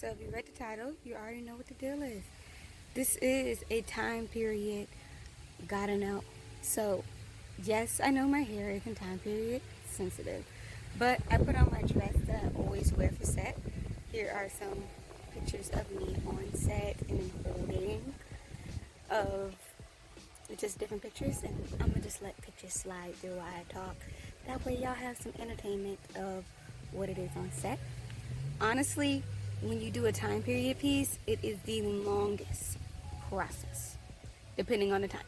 So if you read the title, you already know what the deal is. This is a time period, gotta know. So, yes, I know my hair is in time period sensitive, but I put on my dress that I always wear for set. Here are some pictures of me on set and in holding of just different pictures, and I'm gonna just let pictures slide through while I talk. That way, y'all have some entertainment of what it is on set. Honestly, when you do a time period piece, it is the longest process, depending on the time,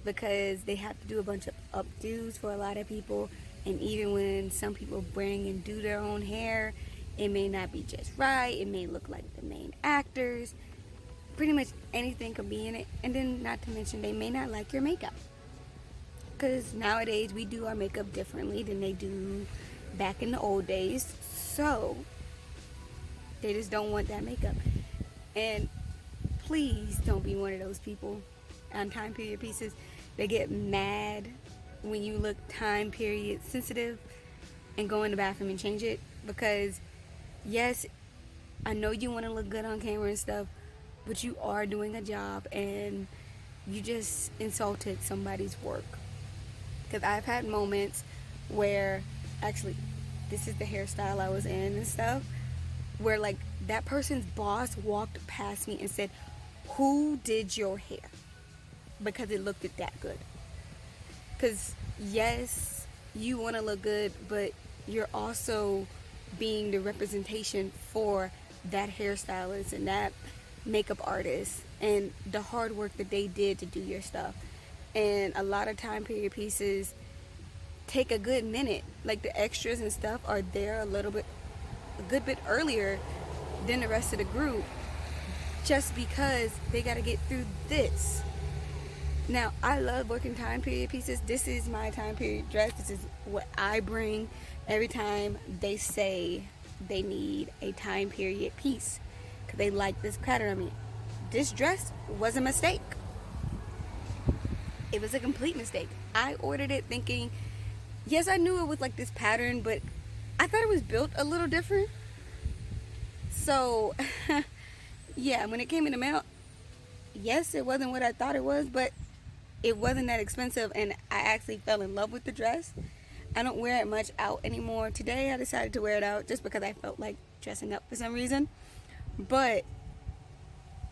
because they have to do a bunch of updos for a lot of people, and even when some people bring and do their own hair, it may not be just right. It may look like the main actors. Pretty much anything could be in it, and then not to mention they may not like your makeup, because nowadays we do our makeup differently than they do back in the old days. So they just don't want that makeup. And please don't be one of those people on time period pieces. They get mad when you look time period sensitive and go in the bathroom and change it. Because yes, I know you want to look good on camera and stuff, but you are doing a job and you just insulted somebody's work. Because I've had moments where, actually, this is the hairstyle I was in and stuff, where like that person's boss walked past me and said, "Who did your hair?" Because it looked that good. Because yes, you want to look good, but you're also being the representation for that hairstylist and that makeup artist and the hard work that they did to do your stuff. And a lot of time period pieces take a good minute. Like the extras and stuff are there a good bit earlier than the rest of the group, just because they got to get through this. Now, I love working time period pieces. This is my time period dress. This is what I bring every time they say they need a time period piece, because they like this pattern on me. This dress was a mistake. It was a complete mistake. I ordered it thinking, yes, I knew it was like this pattern, but I thought it was built a little different. So, yeah, when it came in the mail, yes, it wasn't what I thought it was, but it wasn't that expensive, and I actually fell in love with the dress. I don't wear it much out anymore. Today I decided to wear it out just because I felt like dressing up for some reason. But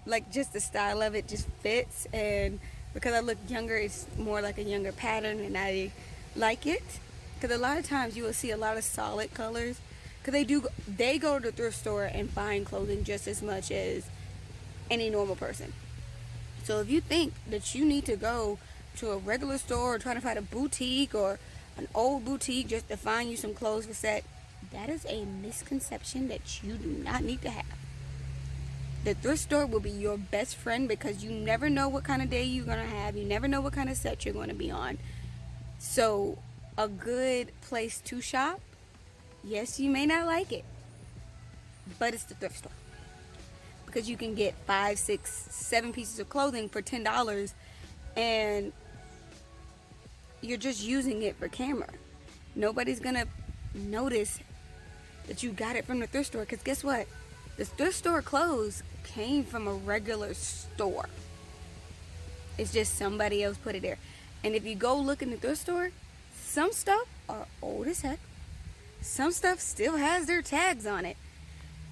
like just the style of it just fits, and because I look younger, it's more like a younger pattern and I like it. Because a lot of times you will see a lot of solid colors, because they go to the thrift store and find clothing just as much as any normal person. So if you think that you need to go to a regular store or trying to find a boutique or an old boutique just to find you some clothes for set, that is a misconception that you do not need to have. The thrift store will be your best friend, because you never know what kind of day you're going to have. You never know what kind of set you're going to be on. So a good place to shop, yes, you may not like it, but it's the thrift store. Because you can get 5, 6, 7 pieces of clothing for $10, and you're just using it for camera. Nobody's gonna notice that you got it from the thrift store, because guess what? The thrift store clothes came from a regular store. It's just somebody else put it there. And if you go look in the thrift store, some stuff are old as heck. Some stuff still has their tags on it,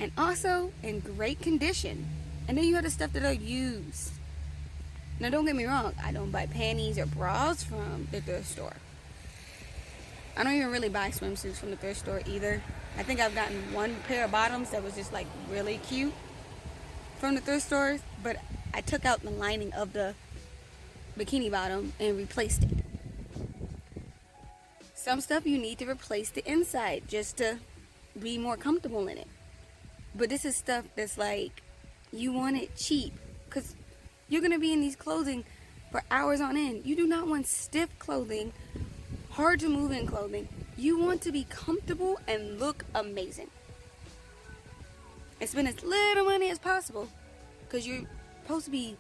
and also in great condition. And then you have the stuff that are used. Now don't get me wrong, I don't buy panties or bras from the thrift store. I don't even really buy swimsuits from the thrift store either. I think I've gotten one pair of bottoms that was just like really cute from the thrift stores, but I took out the lining of the bikini bottom and replaced it. Some stuff you need to replace the inside just to be more comfortable in it. But this is stuff that's like, you want it cheap, because you're going to be in these clothing for hours on end. You do not want stiff clothing, hard to move in clothing. You want to be comfortable and look amazing. And spend as little money as possible, because you're supposed to be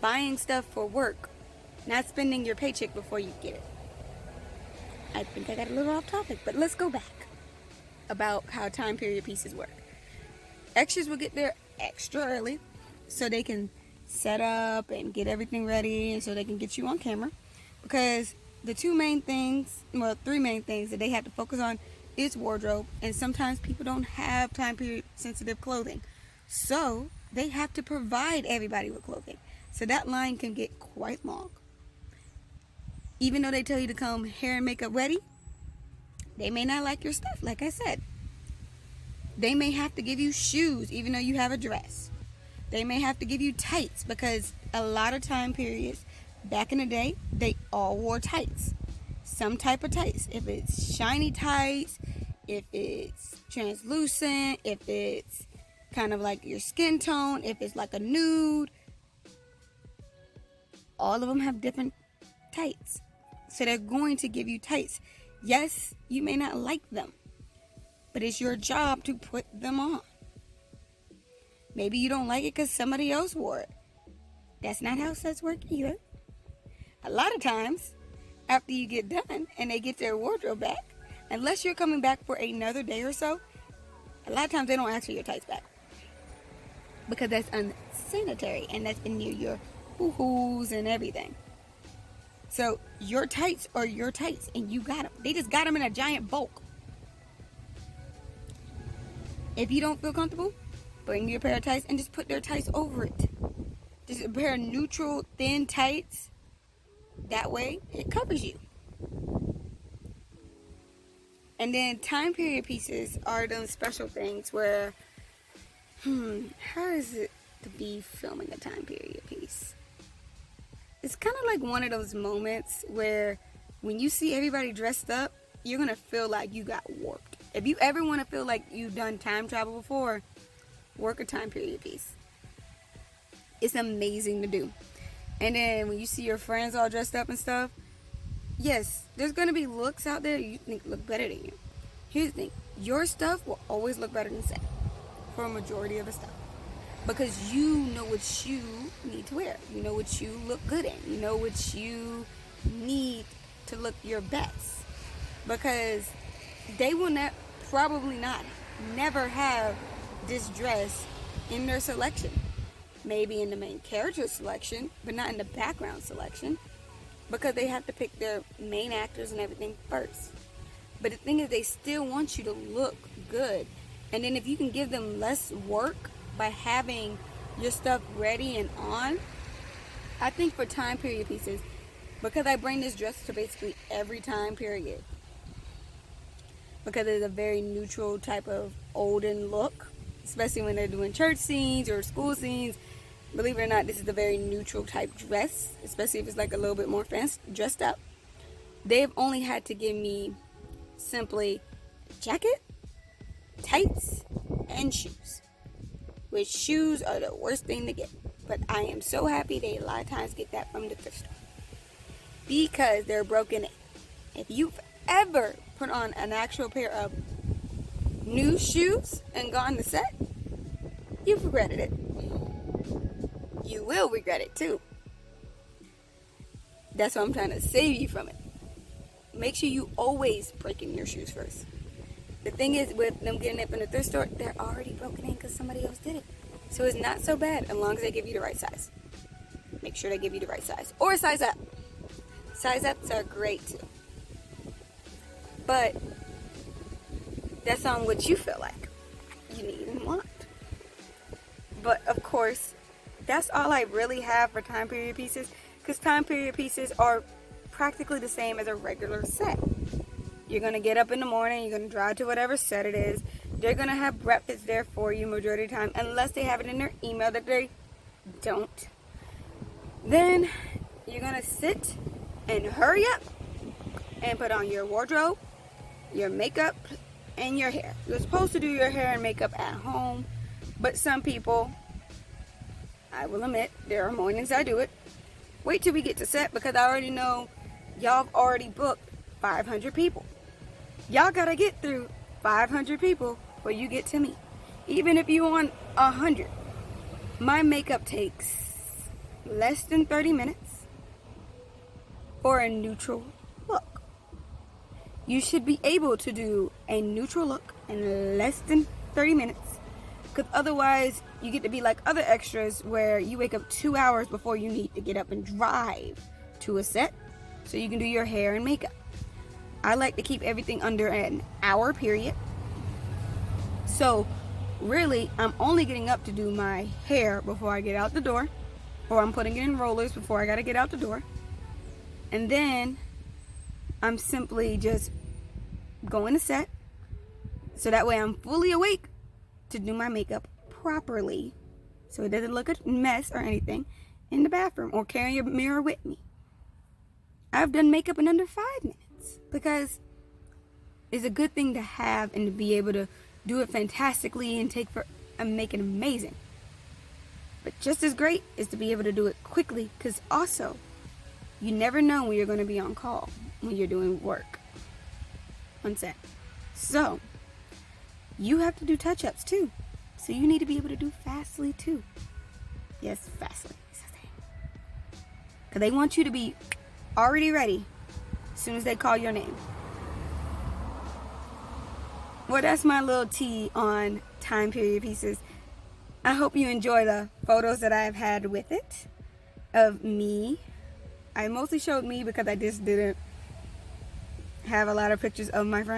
buying stuff for work, not spending your paycheck before you get it. I think I got a little off topic, but let's go back about how time period pieces work. Extras will get there extra early so they can set up and get everything ready and so they can get you on camera. Because the three main things that they have to focus on is wardrobe. And sometimes people don't have time period sensitive clothing. So they have to provide everybody with clothing. So that line can get quite long. Even though they tell you to come hair and makeup ready, they may not like your stuff, like I said. They may have to give you shoes even though you have a dress. They may have to give you tights because a lot of time periods back in the day, they all wore tights. Some type of tights. If it's shiny tights, if it's translucent, if it's kind of like your skin tone, if it's like a nude. All of them have different tights. So they're going to give you tights. Yes, you may not like them, but it's your job to put them on. Maybe you don't like it because somebody else wore it. That's not how sets work either. A lot of times, after you get done and they get their wardrobe back, unless you're coming back for another day or so, a lot of times they don't ask for your tights back. Because that's unsanitary and that's in your hoo-hoos and everything. So your tights are your tights and you got them. They just got them in a giant bulk. If you don't feel comfortable, bring your pair of tights and just put their tights over it. Just a pair of neutral, thin tights. That way, it covers you. And then time period pieces are those special things where, how is it to be filming a time period piece? It's kind of like one of those moments where when you see everybody dressed up, you're going to feel like you got warped. If you ever want to feel like you've done time travel before, work a time period piece. It's amazing to do. And then when you see your friends all dressed up and stuff, yes, there's going to be looks out there you think look better than you. Here's the thing. Your stuff will always look better than set for a majority of the stuff. Because you know what you need to wear. You know what you look good in. You know what you need to look your best. Because they will probably never have this dress in their selection. Maybe in the main character selection, but not in the background selection. Because they have to pick their main actors and everything first. But the thing is, they still want you to look good. And then if you can give them less work by having your stuff ready and on, I think for time period pieces, because I bring this dress to basically every time period, because it's a very neutral type of olden look, especially when they're doing church scenes or school scenes. Believe it or not, this is a very neutral type dress, especially if it's like a little bit more fancy dressed up. They've only had to give me simply jacket, tights, and shoes. Which shoes are the worst thing to get. But I am so happy they a lot of times get that from the thrift store. Because they're broken in. If you've ever put on an actual pair of new shoes and gone to set, you've regretted it. You will regret it too. That's why I'm trying to save you from it. Make sure you always break in your shoes first. The thing is, with them getting it from the thrift store, they're already broken in because somebody else did it. So it's not so bad as long as they give you the right size. Make sure they give you the right size. Or a size up. Size ups are great too. But that's on what you feel like you need and want. But of course, that's all I really have for time period pieces. Because time period pieces are practically the same as a regular set. You're going to get up in the morning, you're going to drive to whatever set it is. They're going to have breakfast there for you majority of the time, unless they have it in their email that they don't. Then you're going to sit and hurry up and put on your wardrobe, your makeup, and your hair. You're supposed to do your hair and makeup at home, but some people, I will admit, there are mornings I do it. Wait till we get to set because I already know y'all have already booked 500 people. Y'all gotta get through 500 people before you get to me. Even if you want 100. My makeup takes less than 30 minutes for a neutral look. You should be able to do a neutral look in less than 30 minutes Because otherwise, you get to be like other extras where you wake up 2 hours before you need to get up and drive to a set so you can do your hair and makeup. I like to keep everything under an hour period. So really, I'm only getting up to do my hair before I get out the door, or I'm putting it in rollers before I gotta get out the door. And then I'm simply just going to set, so that way I'm fully awake to do my makeup properly, so it doesn't look a mess or anything in the bathroom, or carrying a mirror with me. I've done makeup in under 5 minutes because it's a good thing to have and to be able to do it fantastically and make it amazing. But just as great is to be able to do it quickly, because also you never know when you're going to be on call when you're doing work on set. So you have to do touch-ups too. So you need to be able to do fastly too. Yes, fastly. Because they want you to be already ready as soon as they call your name. Well, that's my little tea on time period pieces. I hope you enjoy the photos that I've had with it of me. I mostly showed me because I just didn't have a lot of pictures of my friends.